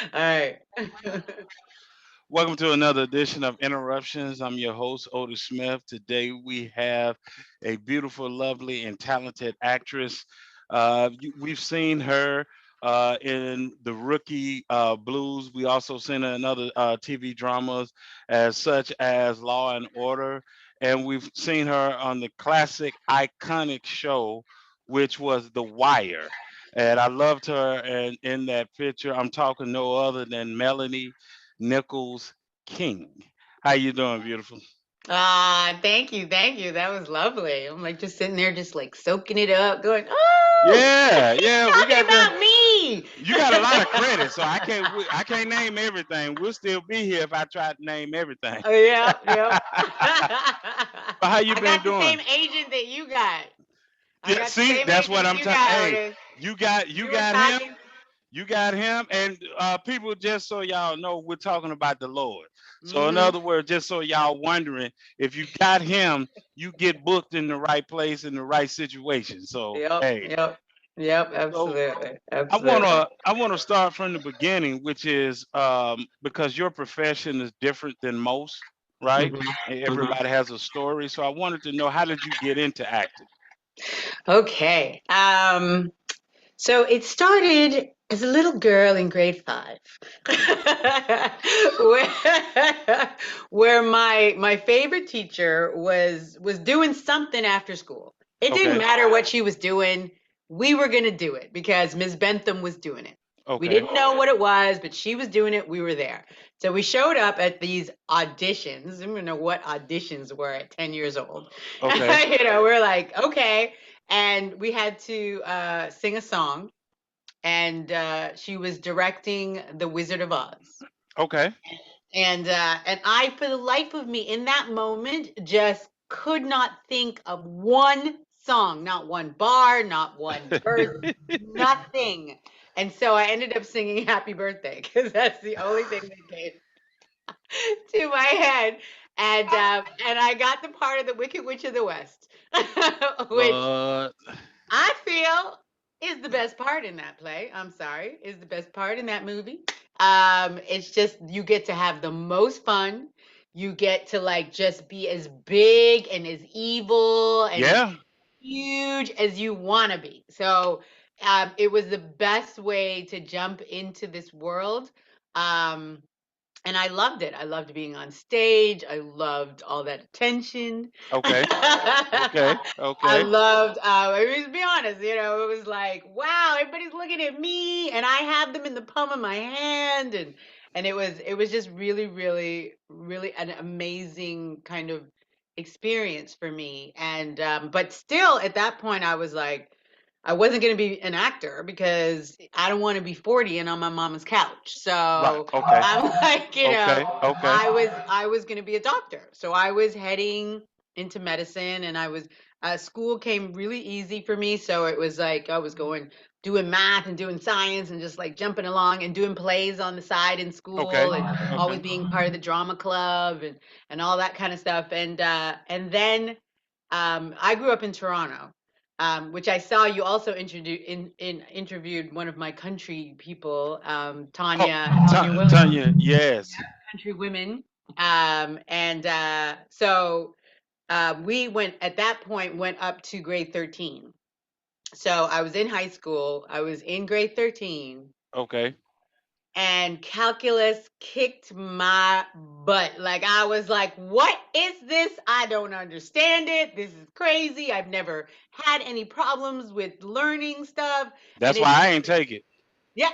All right. Welcome to another edition of Interruptions. I'm your host, Otis Smith. Today we have a beautiful, lovely, and talented actress. We've seen her in the Rookie Blues. We also seen her in other TV dramas, as such as Law and Order, and we've seen her on the classic, iconic show, which was The Wire. And I loved her, and in that picture, I'm talking no other than Melanie Nicholls King. How you doing, beautiful? Ah, thank you, thank you. That was lovely. I'm like just sitting there, just like soaking it up, going, "Oh, Yeah, he's yeah, we talking got the. about me." You got a lot of credit, so I can't name everything. We'll still be here if I try to name everything. Oh, yeah, yep. But how you I got been the same doing? agent that you got. I Yeah, got the see, same that's what agent I'm you talking. got, Hey, Otis. you You were got him. talking. You got him, and people, just so y'all know, we're talking about the Lord. So, in Mm-hmm. other words, just so y'all wondering, if you got him, you get booked in the right place in the right situation. So, Yep, hey, yep, yep. so Absolutely, absolutely. I wanna start from the beginning, which is because your profession is different than most, right? Hmm. Hmm. Everybody has a story, so I wanted to know, how did you get into acting? Okay. So it started as a little girl in grade five, where, where my favorite teacher was doing something after school. It didn't Okay, matter what she was doing. We were gonna do it because Miss Bentham was doing it. We okay, didn't know what it was, but she was doing it. We were there. So we showed up at these auditions. I don't know what auditions were at 10 years old. okay, We're like, okay. And we had to sing a song, and she was directing The Wizard of Oz. okay. And I, for the life of me, in that moment, just could not think of one song, not one bar, not one verse, nothing. And so I ended up singing Happy Birthday because that's the only thing that came to my head. And I got the part of the Wicked Witch of the West, which Lord. I feel is the best part in that play. I'm sorry, is the best part in that movie. It's just you get to have the most fun. You get to like just be as big and as evil and Yeah. huge as you want to be. So it was the best way to jump into this world. Um, and I loved it. I loved being on stage. I loved all that attention. Okay. Okay. I Okay. loved, I mean, to be honest, it was like, wow, everybody's looking at me and I have them in the palm of my hand. And it was just really, really, really an amazing kind of experience for me. And, but still at that point, I was like, I wasn't going to be an actor because I don't want to be 40 and on my mama's couch. Right. So Okay. I'm like, Okay. Okay. I was going to be a doctor. So I was heading into medicine, and school came really easy for me. So it was like I was doing math and doing science and just like jumping along and doing plays on the side in school Okay. and always Okay. being part of the drama club and all that kind of stuff. And then I grew up in Toronto, which I saw you also interviewed one of my country people, Oh, Tanya Williams, Tanya. Yes. country women. And so we went at that point went up to grade 13. So I was in high school. I was in grade 13, Okay. and calculus kicked my butt. Like I was like, "What is this? I don't understand it. This is crazy. I've never had any problems with learning stuff." And That's why it's I just ain't take it. yeah.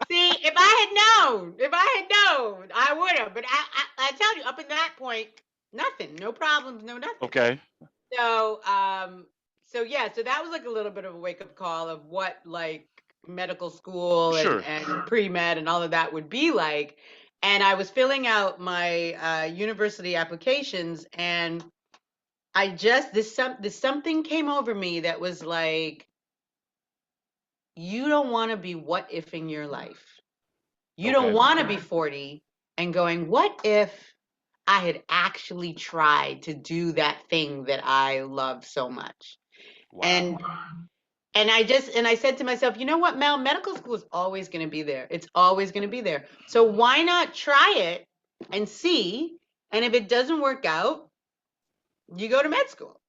See, if I had known, I would have. But I tell you, up in that point, nothing, no problems, no nothing. Okay. So, so yeah, so that was like a little bit of a wake up call of what like medical school and Sure. and pre med and all of that would be like. And I was filling out my university applications, and I just this something came over me that was like, you don't want to be what if in your life. You don't Okay. want to be 40 and going, what if I had actually tried to do that thing that I love so much? And Wow. And I said to myself, you know what, Mel, medical school is always going to be there. It's always going to be there. So why not try it and see? And if it doesn't work out, you go to med school.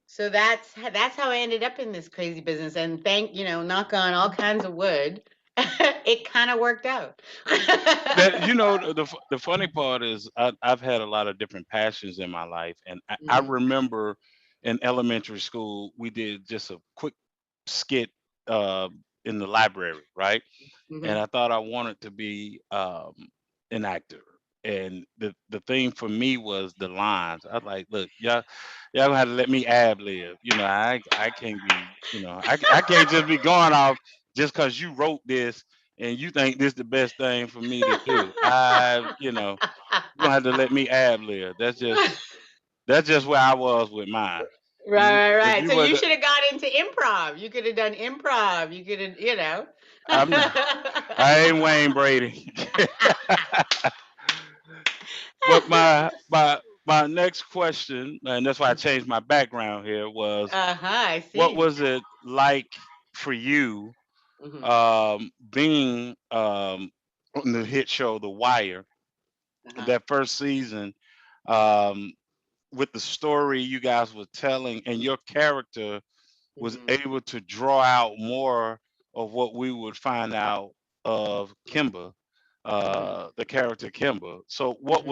So that's how I ended up in this crazy business. And knock on all kinds of wood, it kind of worked out. That the funny part is I've had a lot of different passions in my life, and I Mhm, remember in elementary school we did just a quick skit uh, in the library, right? And mhm. I thought I wanted to be an actor. And the thing for me was the lines. I was like, look, y'all gonna have to let me ad lib. I can't be, I can't just be going off just because you wrote this and you think this the best thing for me to do. You gonna have to let me ad lib. That's just where I was with mine. Right, right, If right. you So were, you should have got into improv. You could have done improv. You could have. I'm not, I ain't Wayne Brady. But my next question, and that's why I changed my background here, was Uh-huh, I what see. was it like for you Hmm. being on the hit show The Wire Uh-huh. that first season, um, with the story you guys were telling, and your character was Hmm. able to draw out more of what we would find out of Kimber, Hmm. the character Kimber. So Hmm. what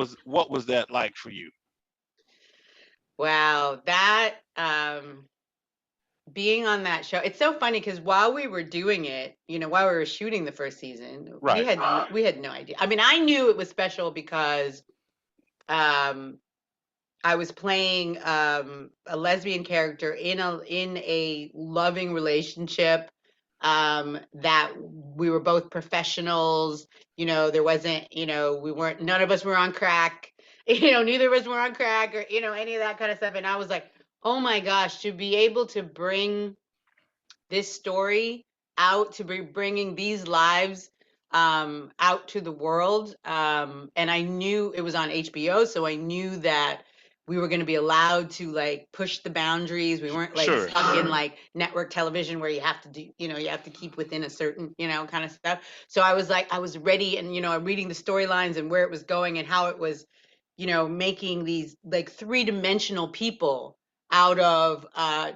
was that like for you? Wow, that being on that show. It's so funny because while we were doing it, while we were shooting the first season, Right. we had no idea. I mean, I knew it was special because um I was playing a lesbian character in a loving relationship, that we were both professionals. There wasn't, we weren't, none of us were on crack. Neither of us were on crack or any of that kind of stuff. And I was like, oh my gosh, to be able to bring this story out, to be bringing these lives out to the world. And I knew it was on HBO, so I knew that we were going to be allowed to like push the boundaries. We weren't like Sure. stuck in like network television where you have to do, you have to keep within a certain, kind of stuff. So I was like, I was ready, and I'm reading the storylines and where it was going and how it was, making these like three-dimensional people out of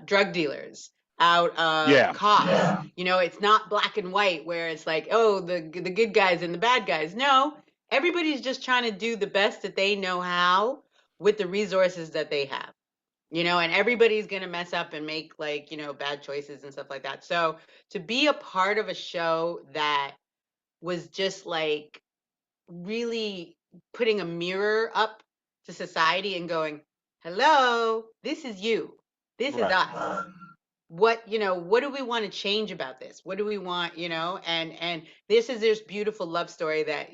drug dealers, out of Yeah. cops. It's not black and white where it's like, oh, the good guys and the bad guys. No, everybody's just trying to do the best that they know how with the resources that they have. And everybody's going to mess up and make like, bad choices and stuff like that. So to be a part of a show that was just like really putting a mirror up to society and going, hello, this is you. This is Right. us. What do we want to change about this? What do we want, and this beautiful love story that,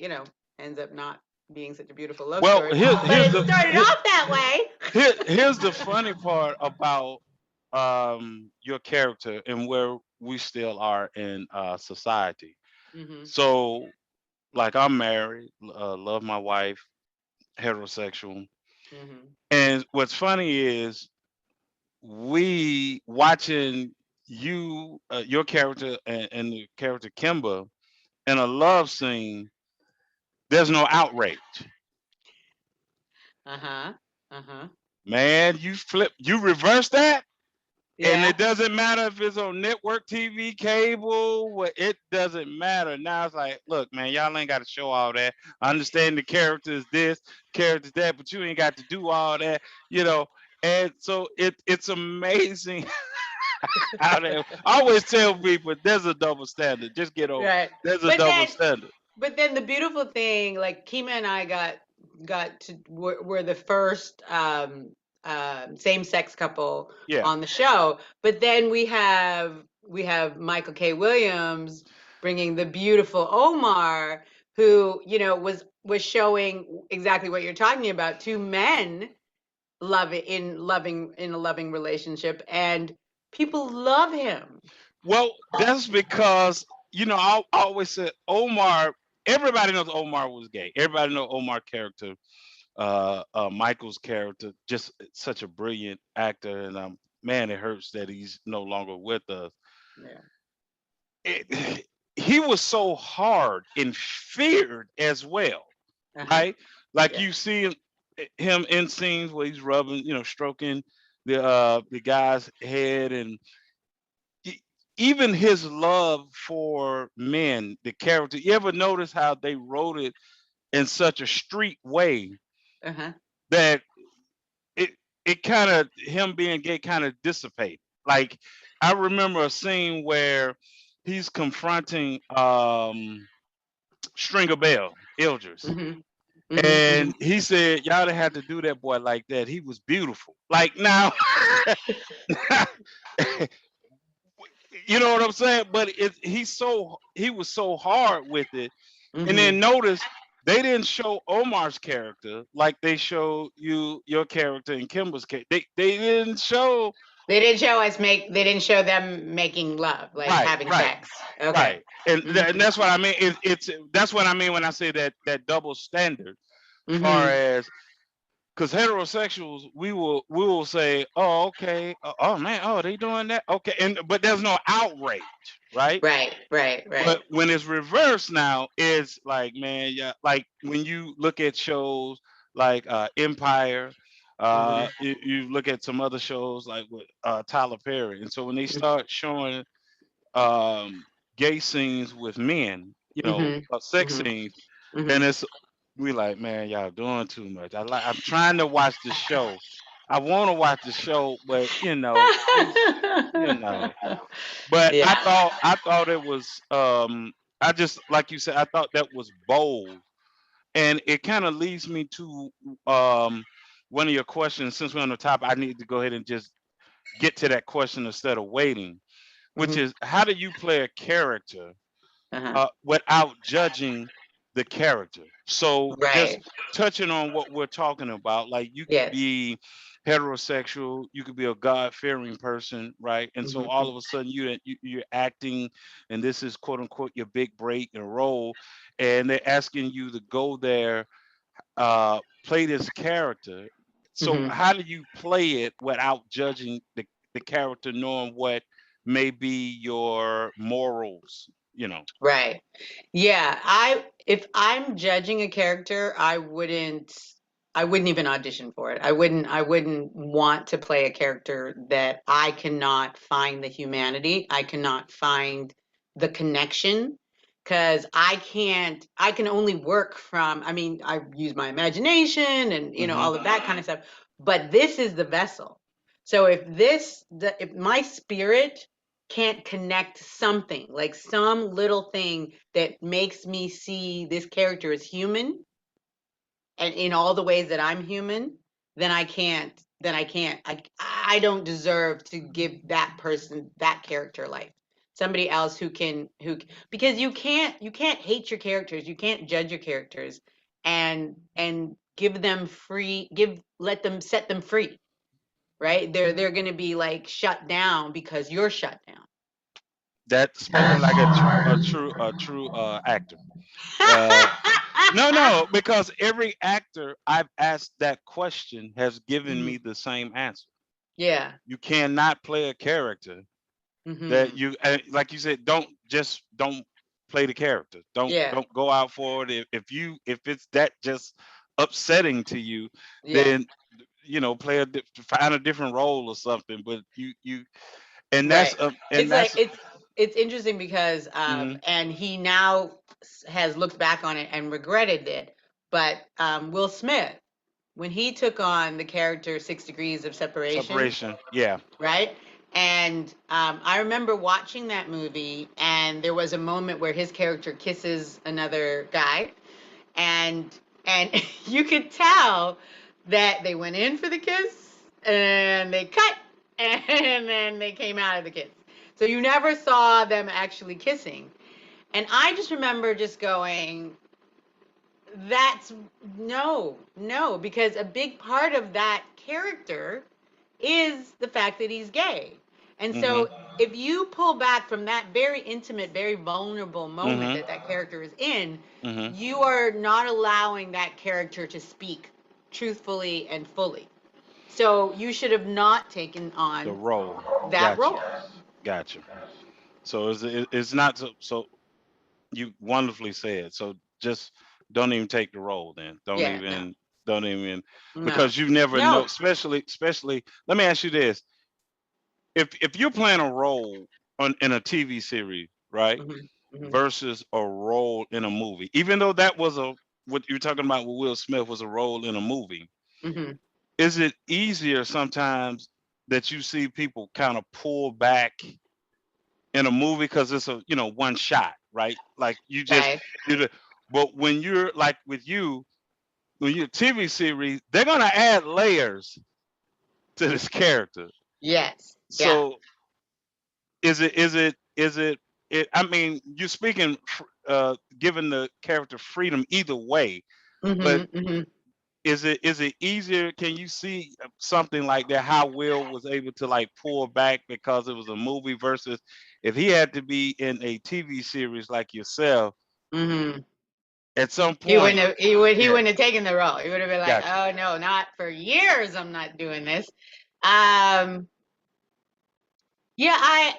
ends up not being such a beautiful love Well, story, but it started off that way. here's the funny part about your character and where we still are in society. Mhm. So, like, I'm married, love my wife, heterosexual, Mhm. and what's funny is we watching your character and the character Kimber in a love scene. There's no outrage. Uh-huh. Uh-huh. Man, you reverse that, and Yeah. it doesn't matter if it's on network TV, cable, it doesn't matter. Now it's like, look, man, y'all ain't got to show all that. I understand the characters this, characters that, but you ain't got to do all that, you know. And so it's amazing how they. I always tell people there's a double standard. Just get over. Right. There's a But double then standard. But then the beautiful thing, like Kima and I got to were the first same sex couple Yeah. on the show. But then we have Michael K. Williams bringing the beautiful Omar, who was showing exactly what you're talking about. Two men in a loving relationship, and people love him. Well, that's because I always said Omar. Everybody knows Omar was gay. Everybody know Omar character, Michael's character, just such a brilliant actor, and man, it hurts that he's no longer with us. Yeah. He was so hard and feared as well, Uh-huh. right? Like Yeah. you see him in scenes where he's rubbing, stroking the guy's head, and e- even his love for men, the character. You ever notice how they wrote it in such a street way Uh-huh. that it it kind of him being gay kind of dissipated. Like I remember a scene where he's confronting Stringer Bell, Elders. Mm-hmm. Mm-hmm. Mm-hmm. And he said, y'all didn't have to do that boy like that. He was beautiful. Like now, you know what I'm saying? But he was so hard with it. And Mm-hmm. then notice they didn't show Omar's character like they showed your character and Kimber's character. They didn't show. They didn't show them making love, like Right, having right, sex. Okay. right. And, and Mm-hmm. that's what I mean. It's that's what I mean when I say that double standard, far Mm-hmm. as because heterosexuals, we will say, oh, okay, oh man, oh, they doing that, okay, and but there's no outrage, right? Right, right, right. But when it's reversed now, it's like, man, yeah, like when you look at shows like Empire, Mm-hmm. you look at some other shows like with Tyler Perry, and so when they start showing gay scenes with men, Mm-hmm. sex Mm-hmm. scenes, Mm-hmm. and it's we like, man, y'all doing too much. I'm trying to watch the show. I want to watch the show, but it's you know. But I Yeah. thought I thought it was I just like you said, I thought that was bold. And it kind of leads me to um one of your questions. Since we're on the top, I need to go ahead and just get to that question instead of waiting, which Mm-hmm. is how do you play a character Uh-huh. without judging the character. So just Right. touching on what we're talking about, like you could Yes. be heterosexual, you could be a God fearing person, right? And so Mm-hmm. all of a sudden you're acting, and this is quote unquote your big break and role, and they're asking you to go there, play this character. So Mm-hmm. how do you play it without judging the character, knowing what may be your morals, you know? Right. Yeah, if I'm judging a character, I wouldn't even audition for it. I wouldn't want to play a character that I cannot find the humanity, I cannot find the connection, because I can only work from, I mean, I use my imagination and Hmm. all of that kind of stuff, but this is the vessel. So if my spirit can't connect something, like some little thing that makes me see this character as human and in all the ways that I'm human, then I can't. I don't deserve to give that person, that character, life. Somebody else because you can't hate your characters, you can't judge your characters and give them free give let them set them free, right? They're going to be like shut down because you're shut down. That spoken like a true actor. Uh, no, no, because every actor I've asked that question has given Mhm. me the same answer. Yeah. You cannot play a character that Mhm. like you said, don't play the character. Don't Yeah. don't go out for it. If it's that just upsetting to you, Yeah. then find a different role or something. But you and Right. that's and It's like that's it's interesting because mhm, and he now has looked back on it and regretted it. But Will Smith, when he took on the character 6 Degrees of Separation, separation. Yeah. right? And I remember watching that movie, and there was a moment where his character kisses another guy, and you could tell that they went in for the kiss and they cut and then they came out of the kiss. So you never saw them actually kissing. And I just remember just going, that's no, no, because a big part of that character is the fact that he's gay. And Mhm. so if you pull back from that very intimate, very vulnerable moment Mhm. that character is in, Mhm. you are not allowing that character to speak truthfully and fully. So you should have not taken The on role. that Gotcha. role. Gotcha. So it's not so, so you wonderfully said. So just don't even take the role then. Yeah, no, Don't even no, because you never know, no. especially let me ask you this. If you're playing a role in a TV series, right? Hmm. Hmm. Versus a role in a movie. Even though that was a what you're talking about with Will Smith was a role in a movie, Hmm. is it easier sometimes that you see people kind of pull back in a movie because it's a one shot, right? Like Right. but when you're like with you, when you're a TV series, they're gonna add layers to this character. Yes. Yeah. So is it I mean, you're speaking giving the character freedom either way, but Hmm. Hmm. is it easier? Can you see something like that? How Will was able to like pull back because it was a movie versus if he had to be in a TV series like yourself Hmm. at some He point. wouldn't have. He would. He Yeah, wouldn't have taken the role. He would have been like, gotcha. "Oh no, not for years. I'm not doing this." Um. Yeah.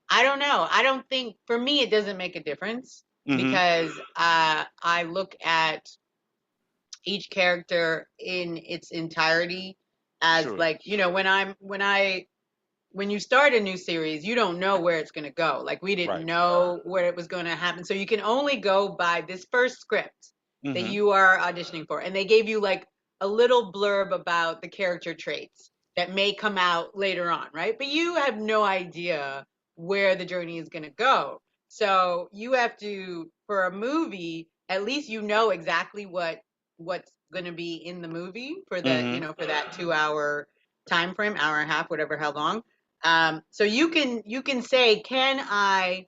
I don't know. I don't think for me it doesn't make a difference Mm-hmm. because I look at each character in its entirety as Sure. like when you start a new series, you don't know where it's going to go. Like we didn't Right. know where it was going to happen. So you can only go by this first script that Mm-hmm. you are auditioning for. And they gave you like a little blurb about the character traits that may come out later on, right? But you have no idea where the journey is going to go. So you have to, for a movie, at least you know exactly what's going to be in the movie for the, Mm-hmm. for that 2 hour time frame, hour and a half, whatever, how long. So you can say, can I?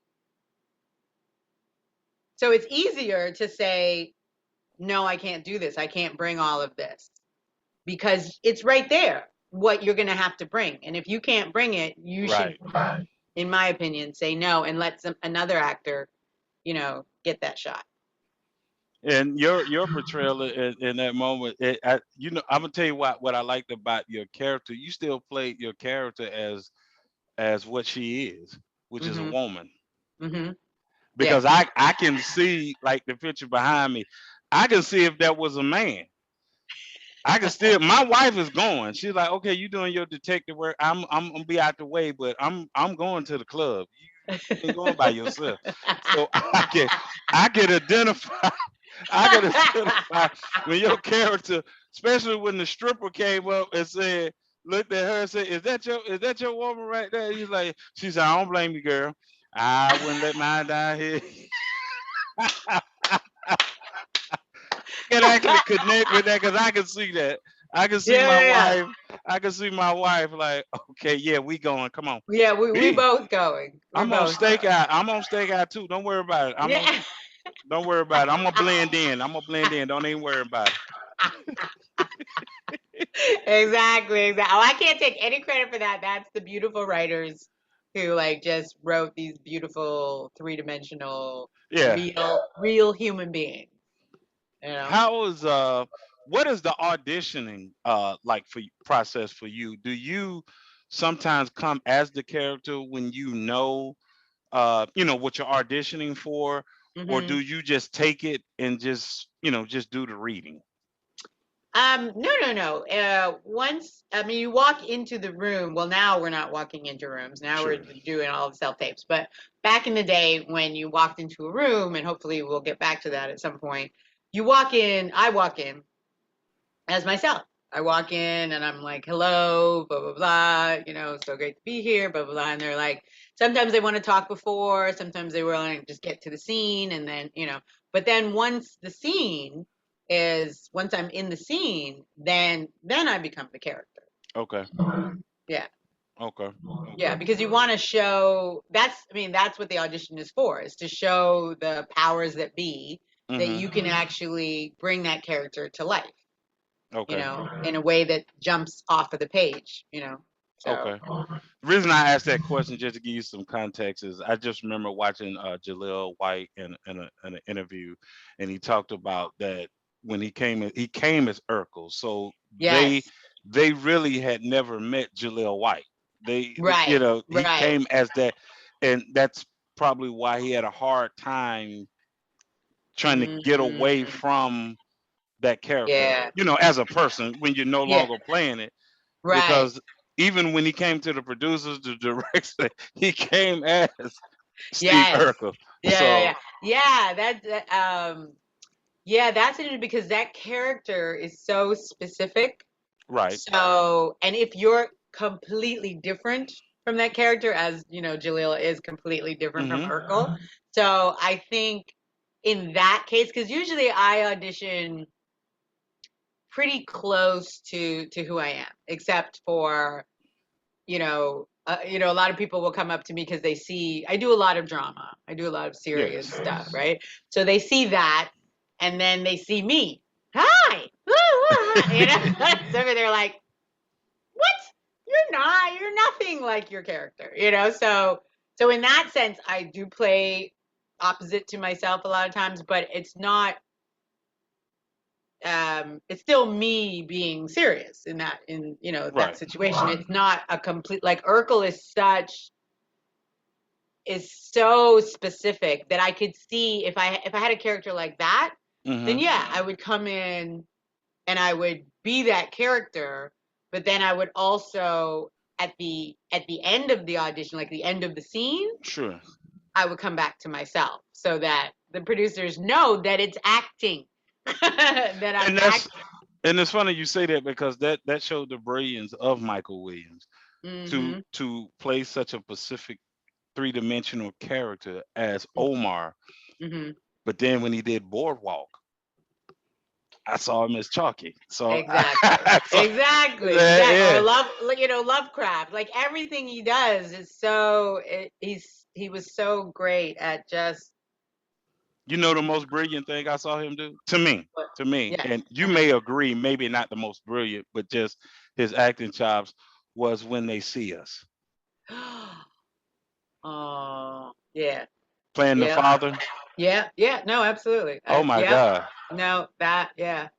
So it's easier to say, no, I can't do this. I can't bring all of this because it's right there what you're going to have to bring. And if you can't bring it, you should, Right. in my opinion, say no and let another actor, get that shot. And your portrayal in that moment, I'm gonna tell you what I liked about your character. You still played your character as what she is, which is a Hmm. woman. Hmm. Yeah. Because I can see like the picture behind me. I can see if that was a man. I can still. My wife is going. She's like, okay, you doing your detective work. I'm gonna be out the way, but I'm going to the club. You ain't going by yourself. So I can identify. I can identify when your character, especially when the stripper came up and said, looked at her and said, "Is that your woman right there?" He's like, she said, "I don't blame you, girl. I wouldn't let mine die here." Can actually connect with that because I can see that. I can see Yeah, my yeah, yeah. wife. I can see my wife like, okay, yeah, we going. Come on, Yeah, we B. both going. We're I'm on both going. stakeout. I'm on stakeout too. Don't worry about it. Yeah. Don't worry about it. I'm gonna blend in. I'm gonna blend in. Don't even worry about Exactly, exactly. Oh, I can't take any credit for that. That's the beautiful writers who like just wrote these beautiful three-dimensional, it. Yeah. real human beings, you know? How is what is the auditioning like for process for you? Do you sometimes come as the character when what you're auditioning for, or Hmm. do you just take it and just do the reading? No, no, no. Once, I mean, you walk into the room. Well, now we're not walking into rooms. Now we're Sure. doing all the self tapes. But back in the day, when you walked into a room, and hopefully we'll get back to that at some point, you walk in. I walk in as myself. I walk in and I'm like, hello, blah, blah, blah, so great to be here, blah, blah, blah. And they're like, sometimes they want to talk before, sometimes they want to just get to the scene. And then, but then once I'm in the scene, then I become the character. Okay. Yeah. Okay. Yeah. Okay. Because you want to show I mean, that's what the audition is to show the powers that be that Mm-hmm. you can actually bring that character to life, Okay. in a way that jumps off of the page. So, Okay. The reason I asked that question, just to give you some context, is I just remember watching Jaleel White in an interview, and he talked about that when he came as Urkel. So they yes. they really had never met Jaleel White. You Right, know, he right. came as that, and that's probably why he had a hard time trying to get away Mm, from that character. yeah, You know, as a person, when you're no yeah, longer playing it, right. because even when he came to the producers, the director, he came as Steve Yes. Urkel. Yeah, yeah, yeah. So Yeah, yeah, that's interesting because that character is so specific. right. So, and if you're completely different from that character, as you know, Jaleel is completely different from Hmm. Urkel. So I think in that case, because usually I audition pretty close to who I am, except for a lot of people will come up to me because they see I do a lot of drama. I do a lot of serious Yes. stuff, right? So they see that, and then they see me. Hi, woo, woo, so they're like, "What? You're nothing like your character," So in that sense, I do play opposite to myself a lot of times, but it's still me being serious in that Right. situation. It's not a complete like Urkel is so specific that I could see if I had a character like that, then Hmm. yeah, I would come in and I would be that character, but then I would also at the end of the audition, like the end of the scene, Sure. I would come back to myself so that the producers know that it's acting. That I'm And that's acting. and it's funny you say that because that showed the brilliance of Michael Williams Mhm. to play such a specific three-dimensional character as Mhm. Omar. Mhm. But then when he did Boardwalk, I saw him as Chalky. So, Exactly. so Exactly. Exactly. Or yeah, Lovecraft. Like everything he does is so he was so great at just you know the most brilliant thing I saw him do to me, what yes. and you Uh-huh. may agree, maybe not the most brilliant, but just his acting chops was When They See Us, Oh, yeah. playing the Yeah. father. Yeah. Yeah. No, absolutely. Oh my Yeah. God. No, that yeah.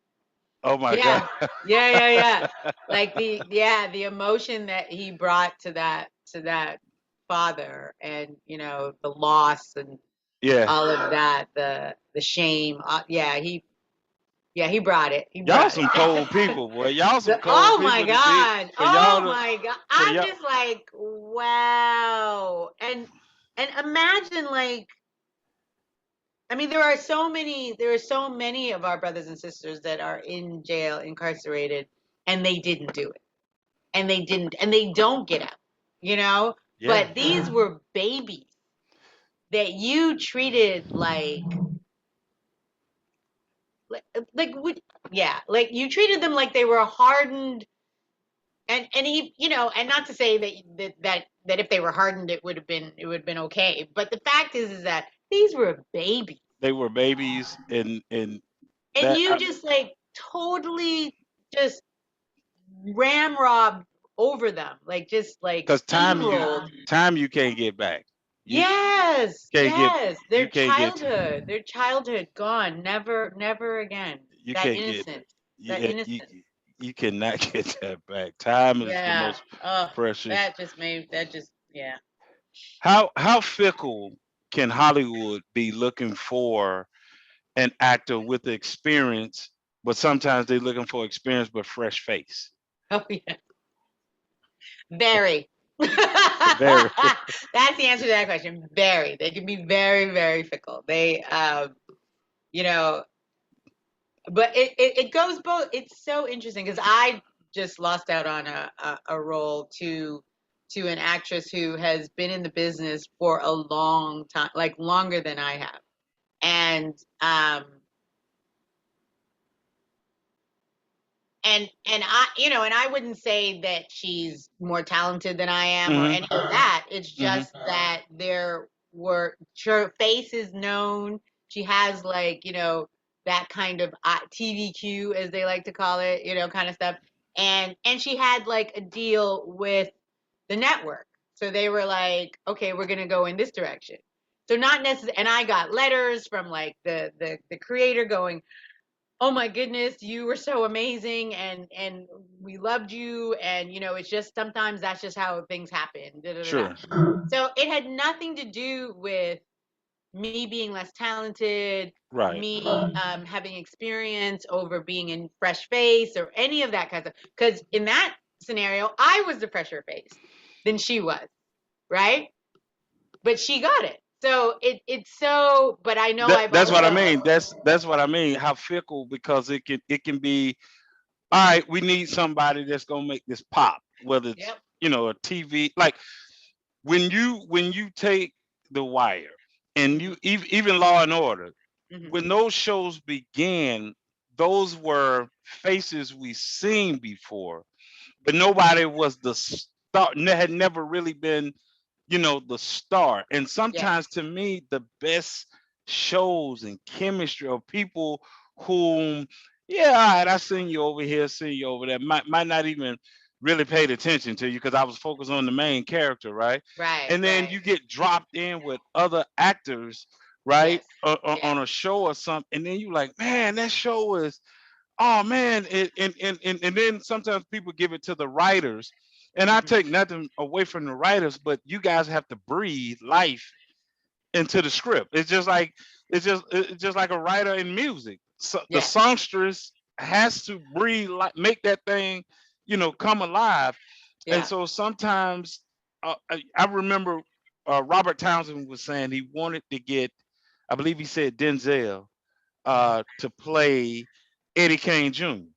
Oh my God. Yeah. Yeah, yeah, yeah. Like the emotion that he brought to that father and the loss and Yeah. all of that, the shame. Yeah, he brought it. He Y'all brought it. some cold people, boy. Y'all some cold Oh my people to be God. for y'all Oh to my God. for I'm y'all. just like, wow. And imagine like I mean there are so many of our brothers and sisters that are in jail, incarcerated, and they didn't do it. And they don't get out, you know? Yeah. But these were babies that you treated like yeah, like you treated them like they were hardened and he and not to say that if they were hardened it would have been okay, but the fact is that these were babies They were babies, and and that you just like totally just ramrodded over them, like just like because steamrolled. time you can't get back. You Yes, can't get yes, you can't get their childhood gone, never, never again. you That can't get innocence, that you you, innocence. you cannot get that back. Time is the Yeah. most Oh, precious. yeah. How fickle can Hollywood be looking for an actor with experience, but sometimes they're looking for experience but fresh face. Oh yeah. Very. That's Very. the answer to that question. Very. They can be very, very fickle. You know, but it goes both. It's so interesting because I just lost out on a role to an actress who has been in the business for a long time, like longer than I have. And and I wouldn't say that she's more talented than I am or Hmm. any of that. It's Hmm. just that her face is known. She has like that kind of TVQ, as they like to call it, kind of stuff. And she had like a deal with the network, so they were like, okay, we're gonna go in this direction. So not necessarily, and I got letters from like the creator going, oh my goodness, you were so amazing, and we loved you, and it's just sometimes that's just how things happen. Da, da, da, Sure. da. So it had nothing to do with me being less talented, Right. me having experience over being in fresh face or any of that kind of stuff. Because in that scenario, I was the fresher face than she was, right? But she got it. So it's so. But I know I've That's what I also. mean. That's what I mean. How fickle, because it can be, all right, we need somebody that's gonna make this pop, whether it's Yep. a TV. Like when you take The Wire, and you Hmm. even Law and Order, Hmm. when those shows began, those were faces we seen before, but nobody was the star. Had never really been, the star. And Yes. sometimes, to me, the best shows and chemistry of people whom, yeah, all right, I seen you over here, seen you over there, might not even really paid attention to you because I was focused on the main character, right? Right. And then Right. you get dropped in with other actors, right, Yes. on Yeah. a show or something, and then you like, man, that show is, oh man, and then sometimes people give it to the writers, and I Hmm. take nothing away from the writers, but you guys have to breathe life into the script. It's just like a writer in music. So the Yeah. songstress has to breathe, like, make that thing, come alive. And Yeah. so sometimes, I remember, Robert Townsend was saying he wanted to get, I believe he said, Denzel, to play Eddie Kane Jr.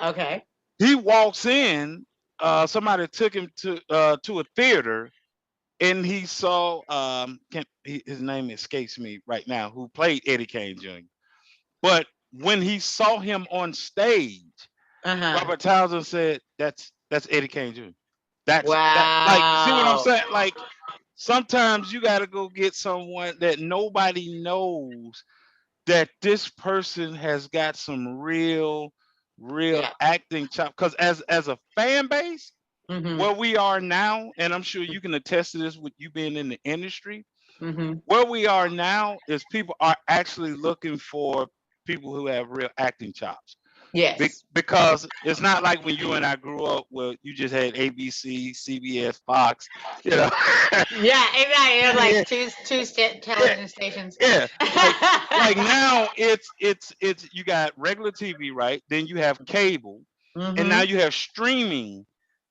Okay. He walks in, somebody took him to a theater, and he saw, his name escapes me right now, who played Eddie Kane Jr. But when he saw him on stage, Uh huh. Robert Townsend said, "That's Eddie Kane Jr. That's that." Like, see what I'm Wow. saying? Like, sometimes you got to go get someone that nobody knows, that this person has got some real Yeah. acting chop. Because as a fan base, Mhm. where we are now, and I'm sure you can attest to this with you being in the industry, Mhm. where we are now is people are actually looking for people who have real acting chops. Yes. Because it's not like when you and I grew up, where you just had ABC, CBS, Fox, you know. Yeah, exactly. It was Yeah, like two yeah, television stations. yeah. Like now, it's you got regular TV, right? Then you have cable, and now Mhm. you have streaming.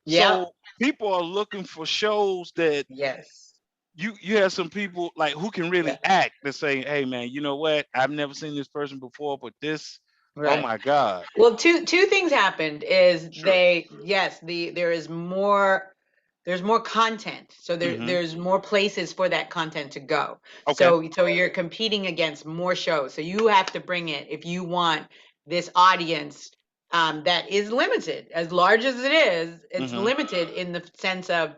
Yep. So people are looking for shows that Yes. you have some people like who can Yeah. really act, that say, hey man, you know what? I've never seen this person before, but this, oh Right. my God. Well, two things happened is Sure. there is more, there's more content. So Mm-hmm. there's more places for that content to go. Okay. So you're competing against more shows. So you have to bring it if you want this audience that is limited. As large as it is, it's Mm-hmm. limited in the sense of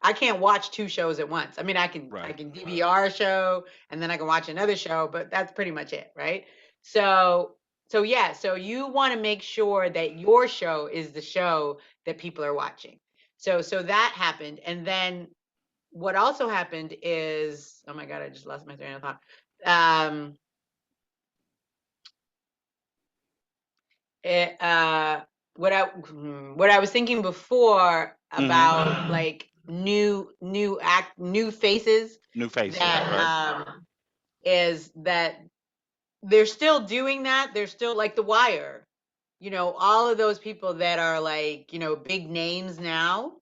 I can't watch two shows at once. I mean, I Right. can DVR a show and then I can watch another show, but that's pretty much it, right? So yeah, so you want to make sure that your show is the show that people are watching. So that happened. And then what also happened is, oh my God, I just lost my train of thought. Um it, what I was thinking before Mm-hmm. about like new faces New faces, that right? is that they're still doing that. They're still like The Wire, all of those people that are like, big names now,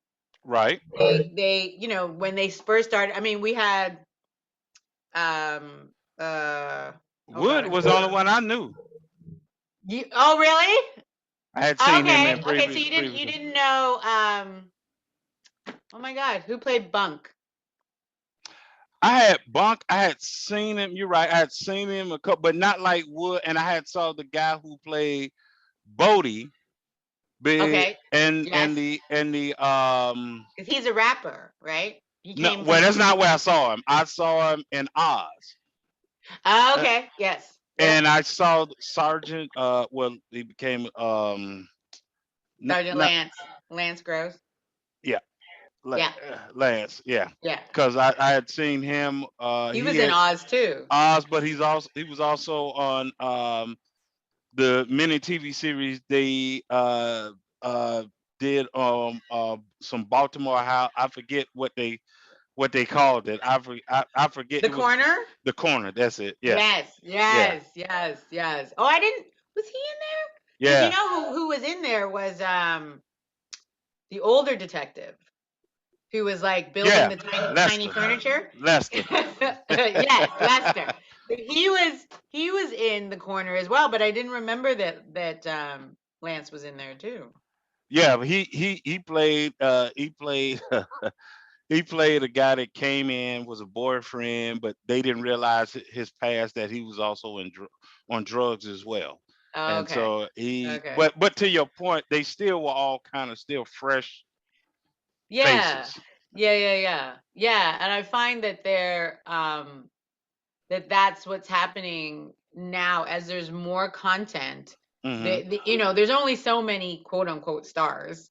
Right. when they first started, I mean, we had, um, uh, oh God, Wood was the only one I knew. oh, really? I had seen him Okay. in Okay. So you didn't, previously. know, oh my God, who played Bunk? I had Bunk. I had seen him. You're right. I had seen him a couple, but not like Wood. And I had saw the guy who played Bodie, big, Okay. and Yes. the. Because he's a rapper, right? He No, came well, from, that's not where I saw him. I saw him in Oz. oh, Uh, okay. Yes. Yep. and I saw Sergeant. Well, he became Sergeant not, Lance Gross. yeah, Yeah. Lance, yeah, Yeah. because I had seen him. He He was in had Oz too. Oz, but he was also on the mini TV series they uh did some Baltimore How I forget what they called it. I forget The it was Corner. the corner. That's it. Yeah. Yes, Yeah. yes, yes, yes. Oh, I didn't. Was he in there? Because you Yeah. know who was in there was the older detective who was like building Yeah. the tiny Lester. furniture. Lester. Yes, Lester. But he was in the corner as well. But I didn't remember that Lance was in there too. Yeah, but he played he played a guy that came in was a boyfriend, but they didn't realize his past that he was also on drugs as well. And Okay, so he, okay. but to your point, they still were all kind of still fresh Yeah, faces. yeah. And I find that that's what's happening now as there's more content. Hmm. There's only so many quote unquote stars,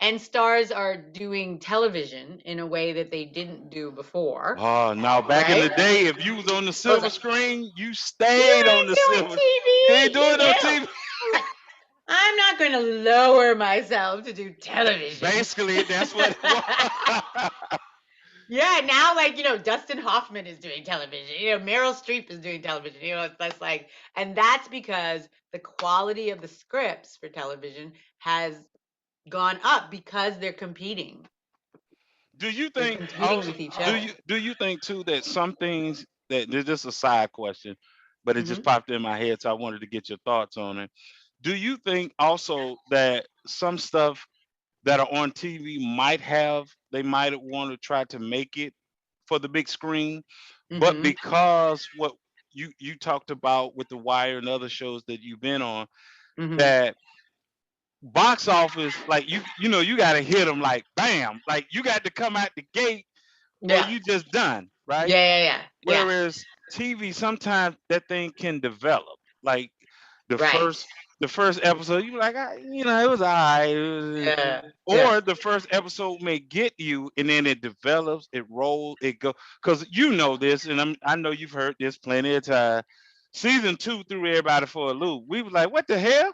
and stars are doing television in a way that they didn't do before, Oh, now back in right? the day, if you was on the I was silver like, screen, you you stayed on ain't the doing silver. You ain't TV, doing no you. TV. I'm not going to lower myself to do television. Basically, that's what it was. Yeah, now like Dustin Hoffman is doing television. Meryl Streep is doing television. That's like, and that's because the quality of the scripts for television has gone up because they're competing. Do you They're think competing also with each do other. you think too that some things that this is a side question, but it just Hmm. popped in my head, so I wanted to get your thoughts on it. Do you think also that some stuff that are on TV they might want to try to make it for the big screen, but Hmm. because what you talked about with The Wire and other shows that you've been on, Hmm. that box office like you got to hit them like bam, like you got to come out the gate or Yeah. you just done, right? Yeah. Yeah. Yeah. Yeah. Whereas TV, sometimes that thing can develop. Like the Right. first episode, you be like, it was alright. Yeah. Yeah. Or the first episode may get you, and then it develops, it rolls, it go. Because you know this, and I know you've heard this plenty of time. Season 2 threw everybody for a loop. We was like, what the hell?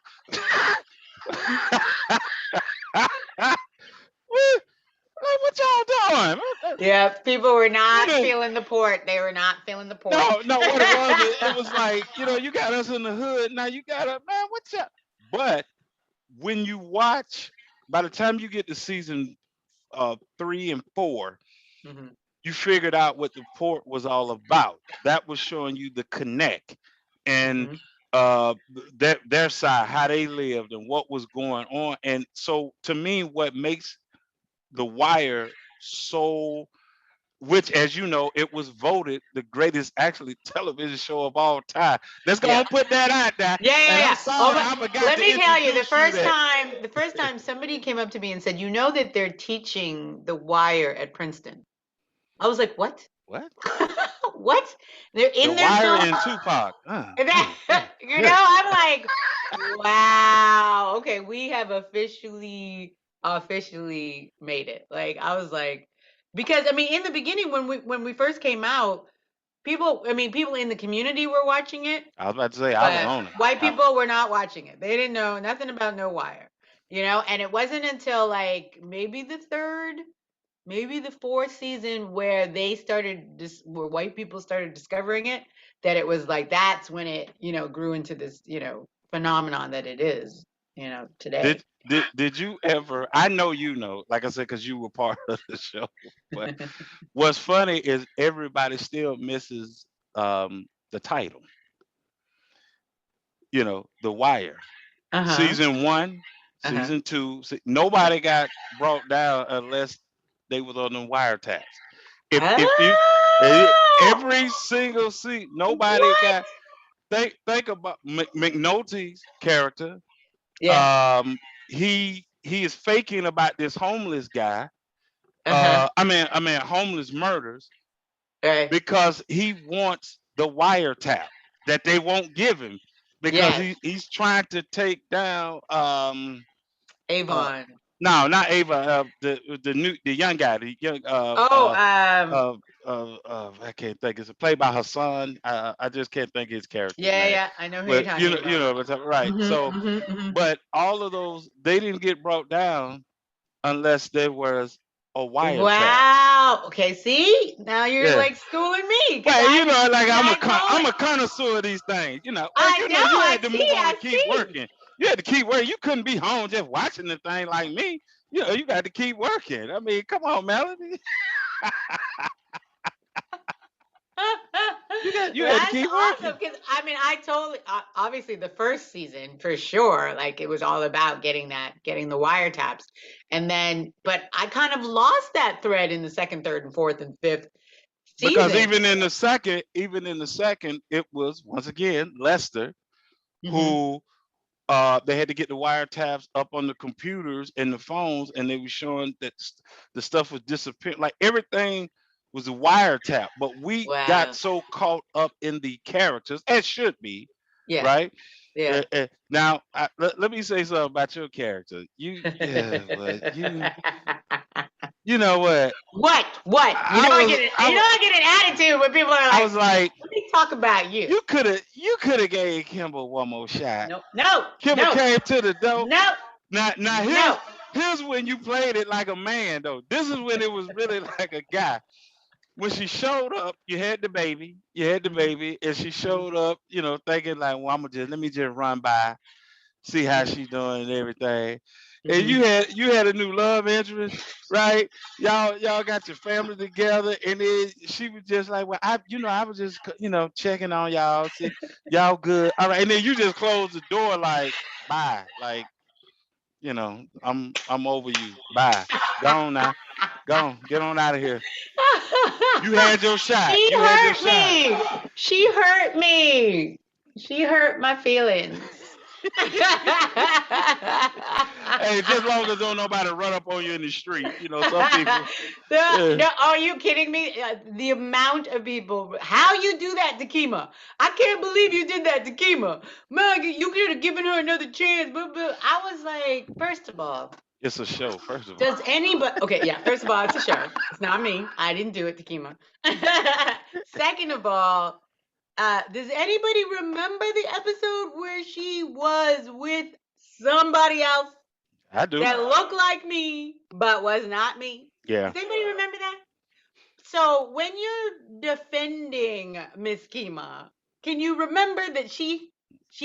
What? Like, what y'all doing? Yeah. People were What not the- feeling the port. They were not feeling the port. No, no, what it was, it was like, you got us in the hood. Now you got to, man, what's up? But when you watch, by the time you get to season 3 and 4, Hmm. you figured out what the port was all about. That was showing you the connect and Hmm. their side, how they lived and what was going on. And so to me, what makes The Wire so, which, as you know, it was voted the greatest actually television show of all time. Let's go Yeah. and put that out there. Yeah, yeah, And I'm yeah. Oh, sorry, but I forgot let to me tell you, the introduce you first that. time, the first time somebody came up to me and said, "You know that they're teaching The Wire at Princeton." I was like, "What? What? What? They're The in there Wire still?" and Tupac. And Mm, mm, mm. I'm like, "Wow, okay, we have officially made it." Like, I was like, because I mean, in the beginning when we first came out, people in the community were watching it, I was about to say I was but on it. white people were not watching it. They didn't know nothing about No Wire, and it wasn't until like maybe the fourth season where where white people started discovering it, that it was like that's when it, grew into this, phenomenon that it is, today. Did you ever? I know you know, like I said, because you were part of the show. But what's funny is everybody still misses the title. The Wire. Uh-huh. Season 1, Uh-huh. season 2. Nobody got brought down unless they was on the wiretaps. If you Oh, every single seat, nobody what? got. Think about McNulty's character. Yeah. He is faking about this homeless guy. Uh-huh. I mean homeless murders Right. because he wants the wiretap that they won't give him because Yes. he's trying to take down uh Avon. No, not Ava. The young guy, the young Oh, I can't think. It's played by her son. I just can't think of his character's yeah, name. yeah, I know who you're But talking you about. know, right. So, but all of those they didn't get brought down unless there was a wiretap. Wow. Okay, see? Now you're Yeah. like schooling me because Well, you know, like I I'm totally a connoisseur of these things. You know, well, I you know, know, you I had to move see, on I and keep see. working. You had to keep working. You couldn't be home just watching the thing like me. You know, you got to keep working. I mean, come on, Melanie. You had to That's keep working. awesome because I mean, I totally obviously the first season for sure, like it was all about getting the wiretaps, and then but I kind of lost that thread in the second, third, and fourth and fifth Because season. even in the second, it was once again Lester Hmm. who they had to get the wiretaps up on the computers and the phones, and they were showing that the stuff was disappearing. Like everything was a wiretap, but we got Wow. so caught up in the characters, as should be, Yeah. right? Yeah. Now, let me say something about your character. Yeah, but you know what? What? What? You know I I was, get it. I You know was, I get an attitude when people are I like, was like, "Let me talk about you." you could have gave Kimball one more shot. No. No. Kimball No. came to the door. No. Now No. here's when you played it like a man though. This is when it was really like a guy. When she showed up, you had the Mhm, baby, and she mhm, showed up, you know, thinking like, well, let me just run by, see how mhm, she doing and everything. And mhm. you had a new love interest, right? Y'all got your family together, and then she was just like, well, I was just checking on y'all, see y'all good, all right. And then you just closed the door like, bye, like I'm over you. Bye. Go on now. Go on. Get on out of here. You had your shot. She You had your hurt shot. me. She hurt me. She hurt my feelings. Hey, just long as don't nobody run up on you in the street. You know, some people. Yeah, No, are you kidding me? The amount of people, how you do that to Kima? I can't believe you did that to Kima. Maggie, you could have given her another chance. But I was like, first of all, it's a show. First of all, does anybody? Okay, yeah. First of all, it's a show. It's not me. I didn't do it to Kima. Second of all, does anybody remember the episode where she was with somebody else I do. that looked like me but was not me? Yeah. Does anybody remember that? So when you're defending Miss Kima, can you remember that she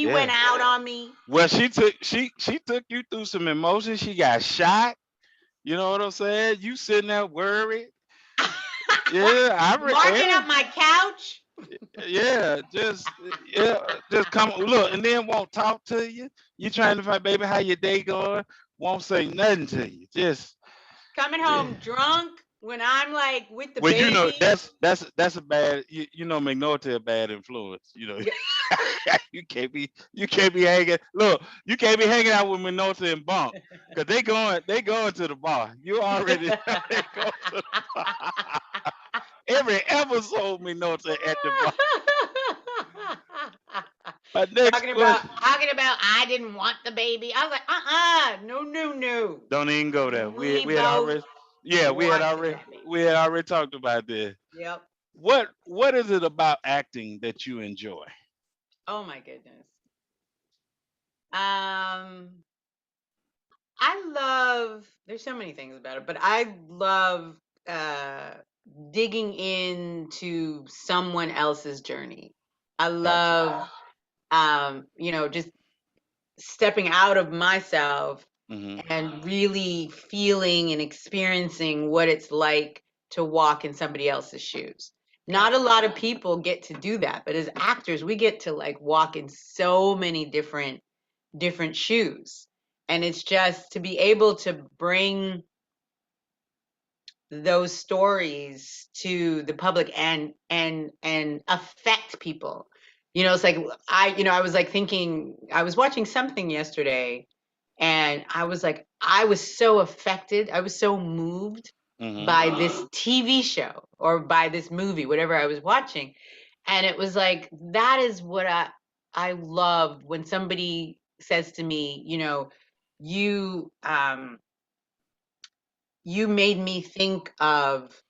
Yeah. went out on me? Well, she took you through some emotions. She got shot. You know what I'm saying? You sitting there worried. Yeah, Marking yeah. up my couch. Yeah, just come look, and then won't talk to you. You trying to find, baby, how your day going? Won't say nothing to you. Just Coming yeah. home drunk when I'm like with the Well, you know baby. that's a bad. You know, McNulty a bad influence. You know, Yeah. you can't be hanging. Look, you can't be hanging out with McNulty and Bump because they going to the bar. You already know they go to the bar. Every episode McNulty at the bar. My next question. Talking about I didn't want the baby. I was like, no, no, no. Don't even go there. We We had both already yeah, want the baby. we had already talked about this. Yep. What is it about acting that you enjoy? Oh my goodness. Um, I love. There's so many things about it, but I love uh digging into someone else's journey. I Gotcha. love just stepping out of myself Hmm. and really feeling and experiencing what it's like to walk in somebody else's shoes. Not a Gotcha. lot of people get to do that, but as actors, we get to like walk in so many different shoes. And it's just to be able to bring those stories to the public and affect people. It's like I was like thinking I was watching something yesterday and I was like I was so affected, I was so moved Hmm. by this TV show or by this movie, whatever I was watching. And it was like that is what I loved when somebody says to me, you you made me think of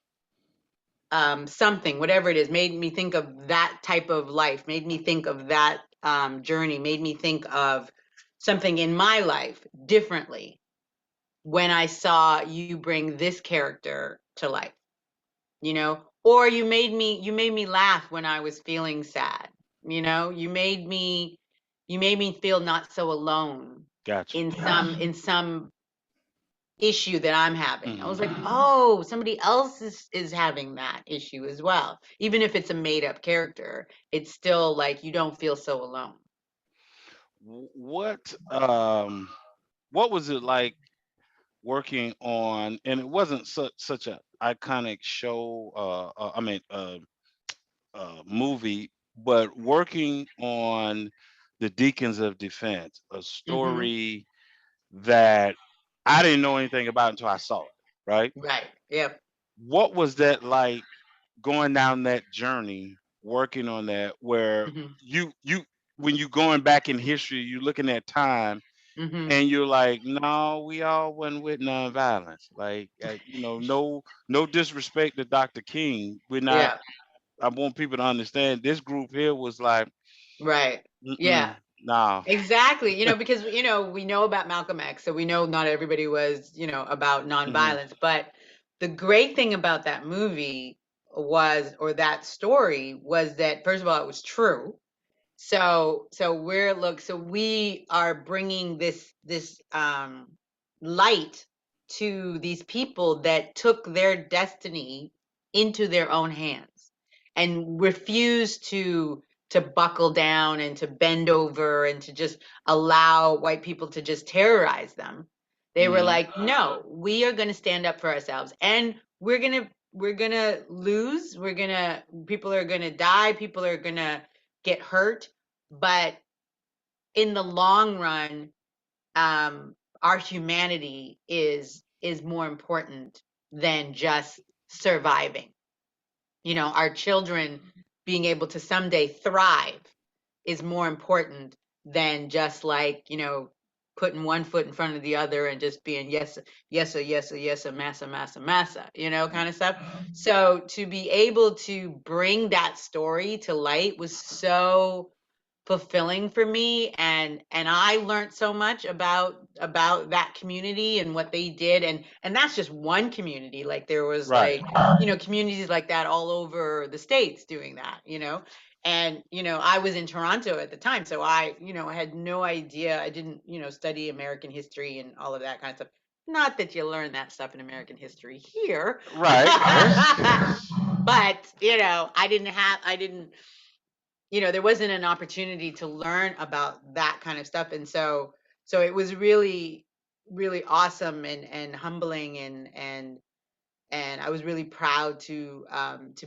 something, whatever it is, made me think of that type of life, made me think of that journey, made me think of something in my life differently when I saw you bring this character to life, you know, or you made me laugh when I was feeling sad, you know, you made me feel not so alone Gotcha. in some issue that I'm having. I was Hmm. like, oh, somebody else is having that issue as well. Even if it's a made up character, it's still like you don't feel so alone. What was it like working on, and it wasn't such a iconic show, I mean movie, but working on the Deacons of Defense, a Hmm. story that I didn't know anything about until I saw it, right? Right. Yep. What was that like, going down that journey, working on that, where Hmm. you when you going back in history, you looking at time, Hmm. and you're like, no, we all went with nonviolence. Like, no disrespect to Dr. King. We're not. Yeah. I want people to understand this group here was like, Right. Yeah. mm-mm, nah. Exactly. You know, because you know, we know about Malcolm X, so we know not everybody was, you know, about Hmm. nonviolence. But the great thing about that movie was, or that story was that first of all, it was true. So we are bringing this light to these people that took their destiny into their own hands and refused to buckle down and to bend over and to just allow white people to just terrorize them. They were Hmm. like, no, we are going to stand up for ourselves, and we're going to lose, people are going to die, people are going to get hurt, but in the long run, our humanity is more important than just surviving. You know, our children being able to someday thrive is more important than just like, you know, putting one foot in front of the other and just being yes, yes, yes, yes, massa, massa, massa, you know, kind of stuff. So to be able to bring that story to light was so fulfilling for me, and I learned so much about that community and what they did, and that's just one community. Like there was Right. like, you know, communities like that all over the states doing that, you know. And you know, I was in Toronto at the time, so I, you know, I had no idea. I didn't, you know, study American history and all of that kind of stuff. Not that you learn that stuff in American history here. Right. But you know, I didn't, you know, there wasn't an opportunity to learn about that kind of stuff. And so it was really, really awesome and humbling, and I was really proud to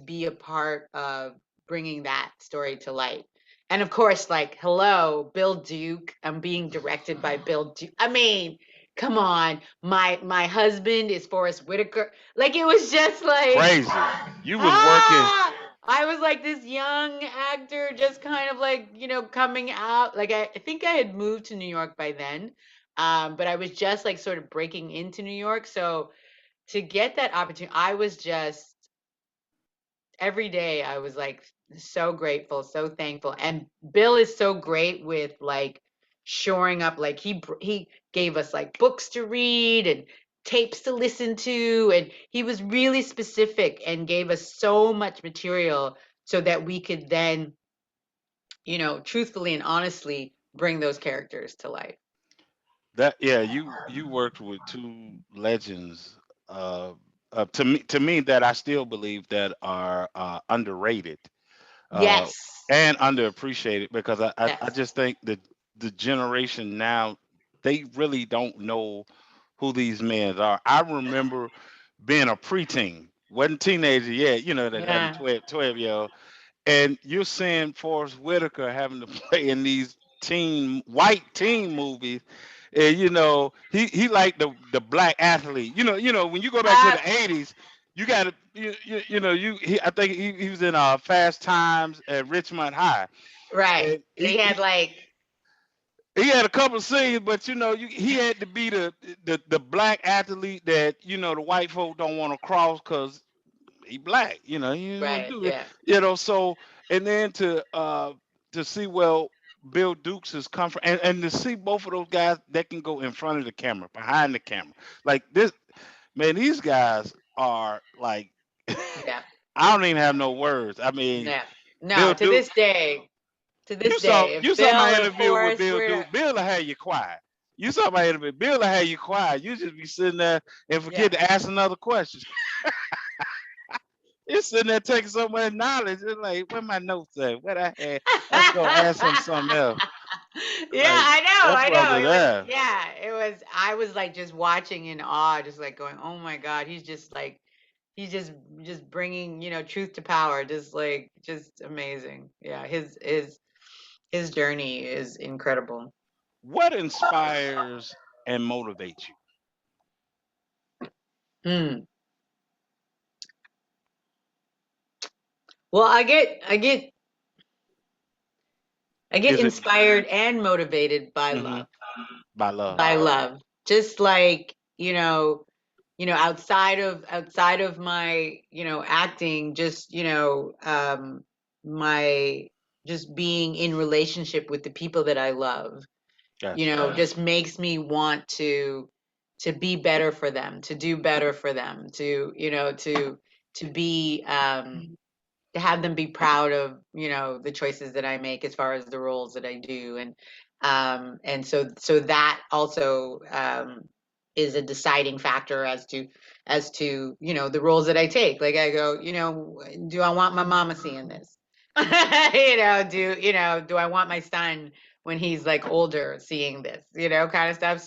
be a part of bringing that story to light. And of course, like, hello, Bill Duke. I'm being directed by Bill Duke. I mean, come on. My husband is Forrest Whitaker. Like it was just like, Crazy. You was working. ah, I was like this young actor, just kind of like, you know, coming out. Like I think I had moved to New York by then. But I was just like sort of breaking into New York. So to get that opportunity, I was just every day I was like so grateful, so thankful. And Bill is so great with like shoring up, like he gave us like books to read and tapes to listen to, and he was really specific and gave us so much material so that we could then, you know, truthfully and honestly bring those characters to life. That, yeah, you worked with two legends. Uh, to me, that I still believe that are underrated, uh, Yes. and underappreciated, because I Yes. just think that the generation now, they really don't know who these men are. I remember being a preteen, wasn't teenager yet, that 11, Yeah. 12 year old, and you're seeing Forrest Whitaker having to play in these white teen movies, and he like the black athlete. When you go back to Uh, the '80s, you got to I think he was in Fast Times at Richmond High, right. and He had like he had a couple of scenes, but he had to be the black athlete that the white folk don't want to cross because he black. He didn't want Right. to do it. Yeah. So and then to see Bill Dukes has come from, and to see both of those guys that can go in front of the camera, behind the camera, like this man. These guys are like, Yeah. I don't even have no words. I mean, Yeah. No, Bill Duke. to this You saw day, if you saw my Bill or interview with Forrest Bill were to, Duke. Bill will have you quiet. You saw my interview. Bill will have you quiet. You just be sitting there and yeah. forget to ask another question. You're sitting there taking so much knowledge. It's like, where my notes at? What I had? Let's go ask him something else. Yeah, Like that I know. brother It was, there. yeah, it was, I was like just watching in awe, just like going, oh my God, he's just like, he's just bringing, truth to power, just like, just amazing. Yeah, his journey is incredible. What inspires and motivates you? Hmm. Well, I get Is it inspired and motivated by hmm love. by love? By love. Just like, outside of my, acting, just, my just being in relationship with the people that I love, Gotcha. just makes me want to be better for them, to do better for them, to be to have them be proud of the choices that I make as far as the roles that I do, and so that also is a deciding factor as to the roles that I take. Like I go, do I want my mama seeing this? Do I want my son when he's like older seeing this? Kind of stuff.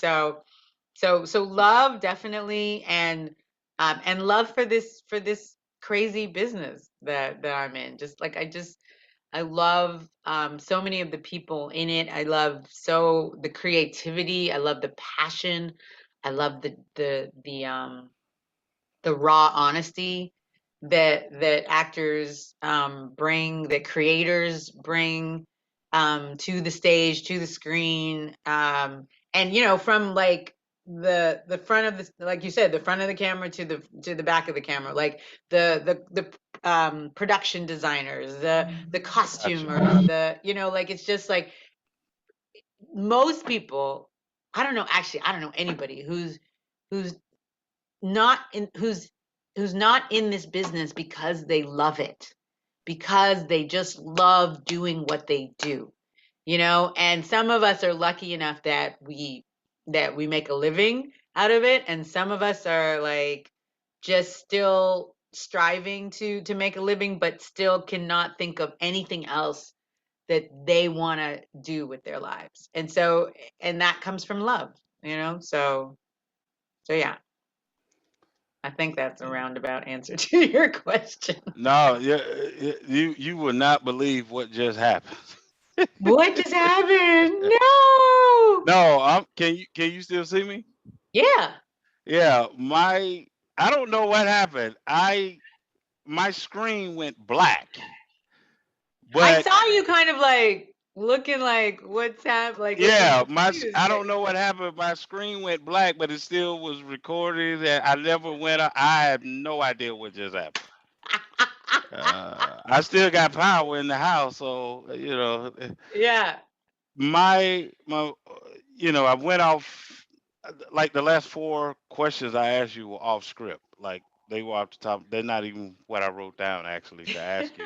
So love definitely, and love for this crazy business that I'm in. Just like I love so many of the people in it. I love so the creativity. I love the passion. I love the raw honesty that actors bring, that creators bring to the stage, to the screen, and from like the front of the, like you said, the front of the camera to the back of the camera, like the production designers, the Gotcha. costumers, like it's just like most people. I don't know anybody who's not in who's not in this business because they love it, because they just love doing what they do, and some of us are lucky enough that we make a living out of it, and some of us are like just still striving to make a living, but still cannot think of anything else that they want to do with their lives. And that comes from love, so yeah. I think that's a roundabout answer to your question. No, yeah, you will not believe what just happened. What just happened? No. No, can you still see me? Yeah. Yeah, I don't know what happened. My screen went black. I But saw you kind of like looking like what's happened, like yeah, confused. I Like, don't know what happened. My screen went black, but it still was recorded. And I never went. I have no idea what just happened. I still got power in the house, so yeah. I went off. Like the last four questions I asked you were off script. Like they were off the top. They're not even what I wrote down actually to ask you.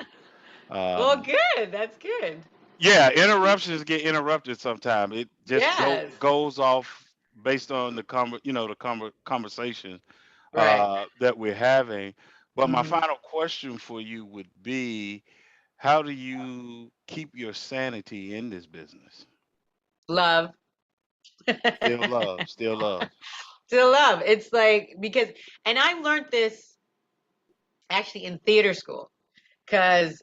Well, Um, good. That's good. Yeah, interruptions get interrupted sometimes. It just Yes. goes off based on the conversation Right. that we're having. But my Hmm. final question for you would be, how do you keep your sanity in this business? Love. Still love, still love. To love. It's like because, and I learned this actually in theater school, because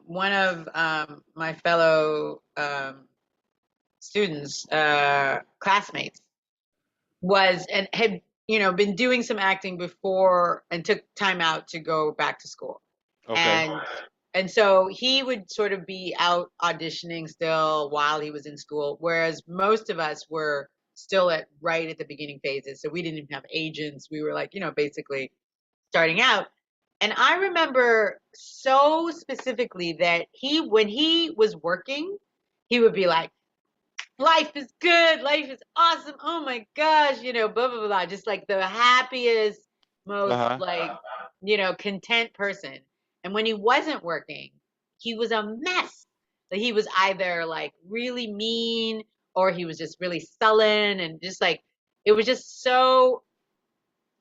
one of my fellow students, classmates, was and had been doing some acting before and took time out to go back to school, Okay. and and so he would sort of be out auditioning still while he was in school, whereas most of us were still at right at the beginning phases. So we didn't even have agents. We were like, basically starting out. And I remember so specifically that when he was working, he would be like, life is good, life is awesome, oh my gosh, blah blah blah, just like the happiest, most Uh-huh. like, content person. And when he wasn't working, he was a mess. So he was either like really mean, or he was just really sullen, and just like, it was just so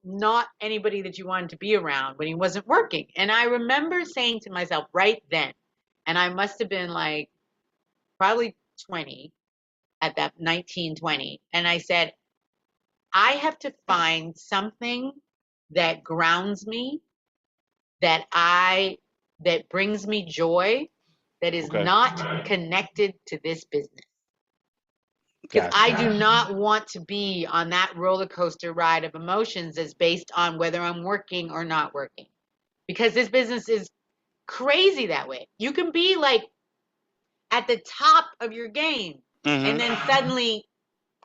not anybody that you wanted to be around when he wasn't working. And I remember saying to myself right then, and I must have been like probably 20 at that, 1920, and I said, I have to find something that grounds me, that I that brings me joy, that is Okay. not connected to this business. Because Gotcha. I do not want to be on that roller coaster ride of emotions that's based on whether I'm working or not working. Because this business is crazy that way. You can be like at the top of your game, and Mm-hmm. then suddenly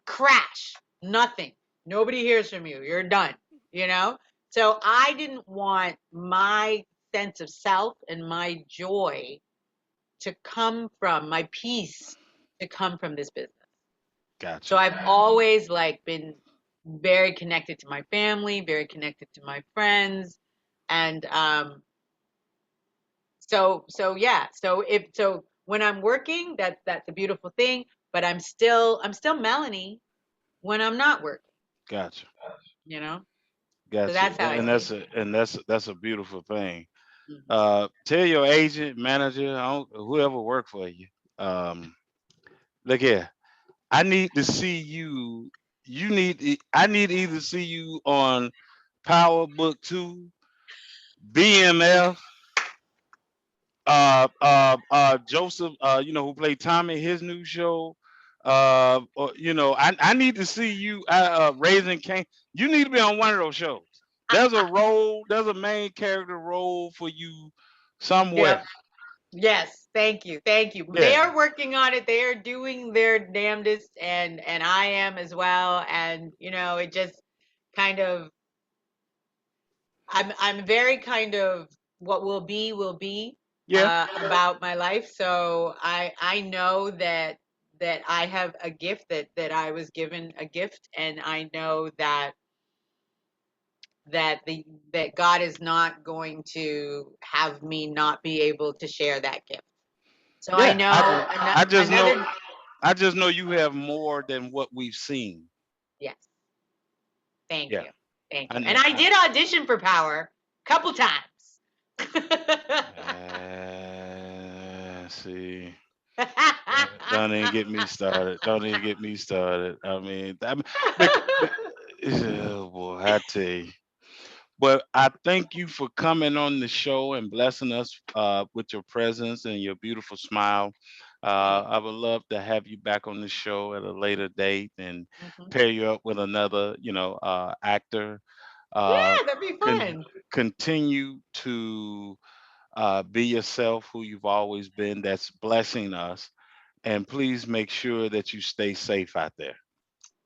crash, nothing. Nobody hears from you. You're done, you know? So I didn't want my sense of self and my joy to come from my peace, to come from this business. So Gotcha. I've always like been very connected to my family, very connected to my friends. And so yeah. So when I'm working, that's a beautiful thing, but I'm still Melanie when I'm not working, Gotcha. you know? So Gotcha. that's how I And see that's a beautiful thing. it. Hmm. Tell your agent, manager, whoever work for you. Um, look here. I need to see you. I need to either see you on Power Book 2, BMF, Joseph, who played Tommy, his new show. Or, I need to see you Raising Cain. You need to be on one of those shows. There's a main character role for you Yep. somewhere. Yes. Thank you. Thank you. They Yeah. are working on it. They are doing their damnedest, and I am as well. And it just kind of, I'm very kind of, what will be Yeah. about my life. So I know that I have a gift, that I was given a gift, and I know that God is not going to have me not be able to share that gift. So I Yeah. know I just know another. I just know you have more than what we've seen. Yes, thank Yeah. you, thank I you. And know. I did audition for Power a couple times. See. Don't even get me started. Don't even get me started. I mean, oh boy, I tell you. But I thank you for coming on the show and blessing us with your presence and your beautiful smile. I would love to have you back on the show at a later date and Mhm. pair you up with another, actor. Uh, Yeah, that'd be con- fun. Continue to be yourself, who you've always been. That's blessing us. And please make sure that you stay safe out there.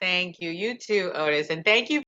Thank you. You too, Otis. And thank you